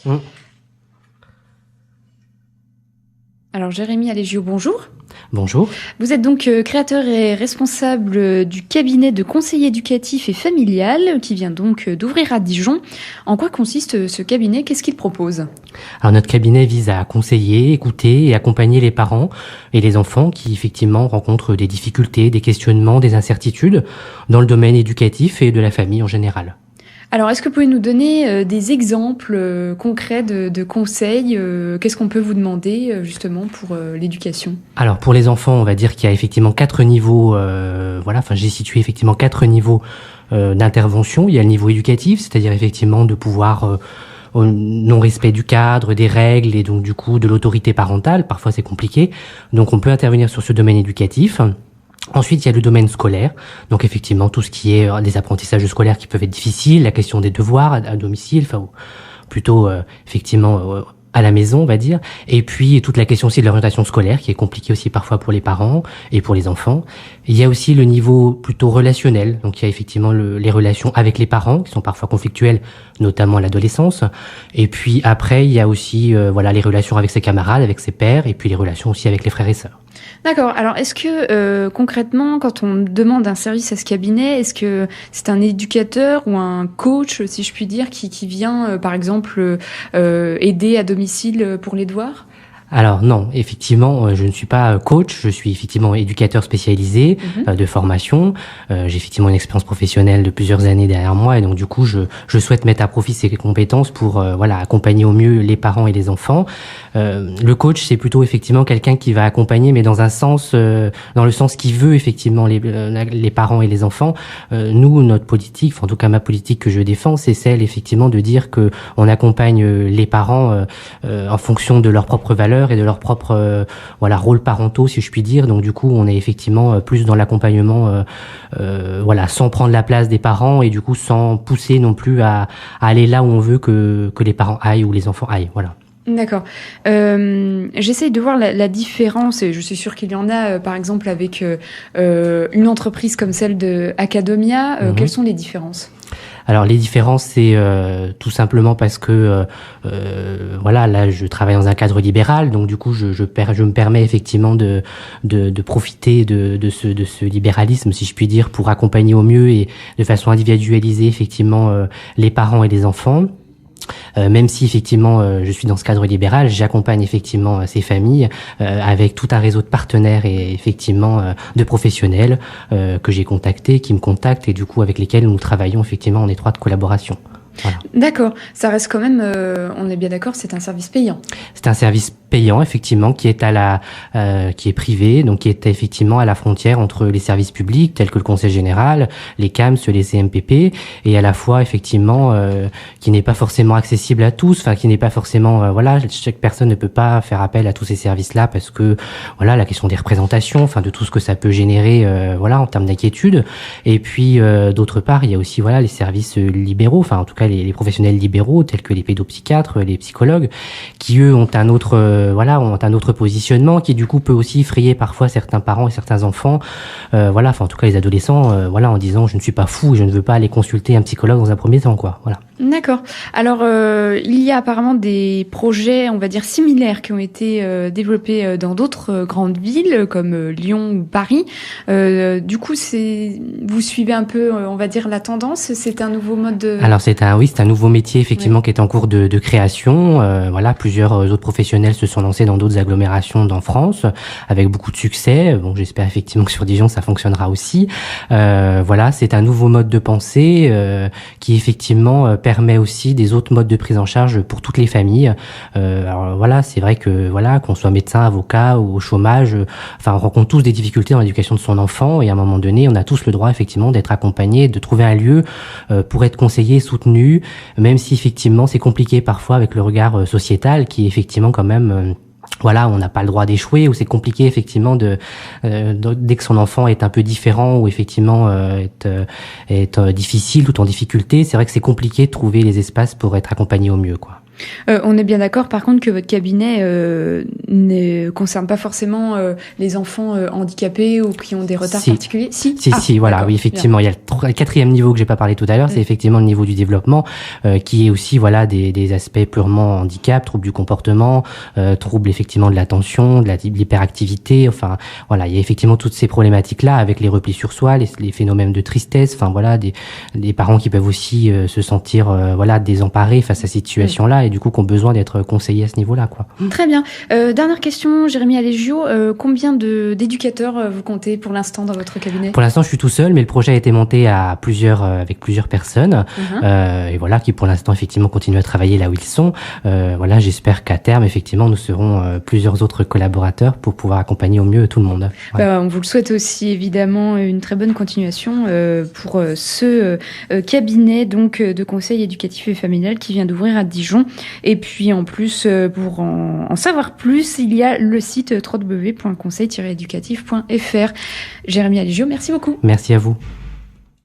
Mmh. Alors Jérémy Allégio, bonjour. Bonjour. Vous êtes donc créateur et responsable du cabinet de conseil éducatif et familial qui vient donc d'ouvrir à Dijon. En quoi consiste ce cabinet? Qu'est-ce qu'il propose? Alors notre cabinet vise à conseiller, écouter et accompagner les parents et les enfants qui effectivement rencontrent des difficultés, des questionnements, des incertitudes dans le domaine éducatif et de la famille en général. Alors, est-ce que vous pouvez nous donner des exemples concrets de conseils? Qu'est-ce qu'on peut vous demander justement pour l'éducation? Alors pour les enfants, on va dire qu'il y a effectivement 4 niveaux. J'ai situé effectivement 4 niveaux d'intervention. Il y a le niveau éducatif, c'est-à-dire effectivement de pouvoir au non-respect du cadre, des règles et donc du coup de l'autorité parentale. Parfois c'est compliqué, donc on peut intervenir sur ce domaine éducatif. Ensuite, il y a le domaine scolaire, donc effectivement tout ce qui est des apprentissages scolaires qui peuvent être difficiles, la question des devoirs à domicile, enfin plutôt effectivement à la maison, on va dire, et puis toute la question aussi de l'orientation scolaire qui est compliquée aussi parfois pour les parents et pour les enfants. Il y a aussi le niveau plutôt relationnel, donc il y a effectivement les relations avec les parents qui sont parfois conflictuelles, notamment à l'adolescence, et puis après il y a aussi les relations avec ses camarades, avec ses pairs, et puis les relations aussi avec les frères et sœurs. D'accord. Alors, est-ce que concrètement, quand on demande un service à ce cabinet, est-ce que c'est un éducateur ou un coach, si je puis dire, qui vient, par exemple, aider à domicile pour les devoirs? Alors non, effectivement, je ne suis pas coach, je suis effectivement éducateur spécialisé de formation. J'ai effectivement une expérience professionnelle de plusieurs années derrière moi et donc du coup, je souhaite mettre à profit ces compétences pour accompagner au mieux les parents et les enfants. Le coach, c'est plutôt effectivement quelqu'un qui va accompagner, mais dans un sens, dans le sens qui veut effectivement les parents et les enfants. Nous, notre politique, en tout cas ma politique que je défends, c'est celle effectivement de dire que on accompagne les parents en fonction de leurs propres valeurs et de leurs propres rôles parentaux, si je puis dire. Donc du coup, on est effectivement plus dans l'accompagnement, sans prendre la place des parents et du coup sans pousser non plus à aller là où on veut que les parents aillent ou les enfants aillent. Voilà. D'accord. J'essaye de voir la différence, et je suis sûre qu'il y en a, par exemple, avec une entreprise comme celle de Academia. Quelles sont les différences ? Alors les différences, c'est tout simplement parce que là je travaille dans un cadre libéral, donc du coup je me permets effectivement de profiter de ce libéralisme, si je puis dire, pour accompagner au mieux et de façon individualisée effectivement les parents et les enfants. Même si effectivement je suis dans ce cadre libéral, j'accompagne effectivement ces familles avec tout un réseau de partenaires et effectivement de professionnels que j'ai contactés, qui me contactent et du coup avec lesquels nous travaillons effectivement en étroite collaboration. Voilà. D'accord, ça reste quand même, on est bien d'accord, c'est un service payant. C'est un service payant effectivement qui est qui est privé, donc qui est effectivement à la frontière entre les services publics tels que le Conseil général, les CAMS, les CMPP, et à la fois effectivement qui n'est pas forcément accessible à tous, enfin qui n'est pas forcément chaque personne ne peut pas faire appel à tous ces services-là parce que la question des représentations, enfin de tout ce que ça peut générer en termes d'inquiétude. Et puis d'autre part, il y a aussi les services libéraux, enfin en tout cas les professionnels libéraux tels que les pédopsychiatres, les psychologues, qui eux ont un autre positionnement qui du coup peut aussi effrayer parfois certains parents et certains enfants, en tout cas les adolescents, en disant je ne suis pas fou et je ne veux pas aller consulter un psychologue dans un premier temps, quoi. Voilà. D'accord. Alors, il y a apparemment des projets, on va dire, similaires qui ont été développés dans d'autres grandes villes, comme Lyon ou Paris. Du coup, vous suivez un peu, on va dire, la tendance. C'est un nouveau mode de... Alors, c'est un nouveau métier, effectivement, qui est en cours de création. Plusieurs autres professionnels se sont lancés dans d'autres agglomérations en France, avec beaucoup de succès. Bon, j'espère effectivement que sur Dijon, ça fonctionnera aussi. C'est un nouveau mode de pensée qui, effectivement, permet aussi des autres modes de prise en charge pour toutes les familles. C'est vrai que qu'on soit médecin, avocat ou au chômage, on rencontre tous des difficultés dans l'éducation de son enfant et à un moment donné, on a tous le droit effectivement d'être accompagné, de trouver un lieu pour être conseillé, soutenu, même si effectivement c'est compliqué parfois avec le regard sociétal qui est effectivement quand même on n'a pas le droit d'échouer, ou c'est compliqué effectivement dès que son enfant est un peu différent ou effectivement est difficile, tout en difficulté, c'est vrai que c'est compliqué de trouver les espaces pour être accompagné au mieux, quoi. On est bien d'accord, par contre, que votre cabinet ne concerne pas forcément les enfants handicapés ou qui ont des retards particuliers. Si, voilà, oui, effectivement. Bien. Il y a le quatrième niveau que j'ai pas parlé tout à l'heure, c'est effectivement le niveau du développement, qui est aussi, voilà, des aspects purement handicap, troubles du comportement, troubles effectivement de l'attention, de l'hyperactivité. Enfin, voilà, il y a effectivement toutes ces problématiques-là avec les replis sur soi, les phénomènes de tristesse. Enfin, voilà, des parents qui peuvent aussi se sentir, voilà, désemparés face à cette situation-là et du coup qui ont besoin d'être conseillés à ce niveau-là, quoi. Très bien. Dernière question, Jérémy Alégio, combien d'éducateurs vous comptez pour l'instant dans votre cabinet? Pour l'instant, je suis tout seul, mais le projet a été monté à avec plusieurs personnes, et voilà, qui pour l'instant effectivement continuent à travailler là où ils sont. Voilà, j'espère qu'à terme, effectivement, nous serons plusieurs autres collaborateurs pour pouvoir accompagner au mieux tout le monde. Ouais. On vous le souhaite aussi évidemment une très bonne continuation pour ce cabinet donc de conseil éducatif et familial qui vient d'ouvrir à Dijon. Et puis en plus, pour en savoir plus, il y a le site www.conseil-éducatif.fr. Jérémy Alégio, merci beaucoup. Merci à vous.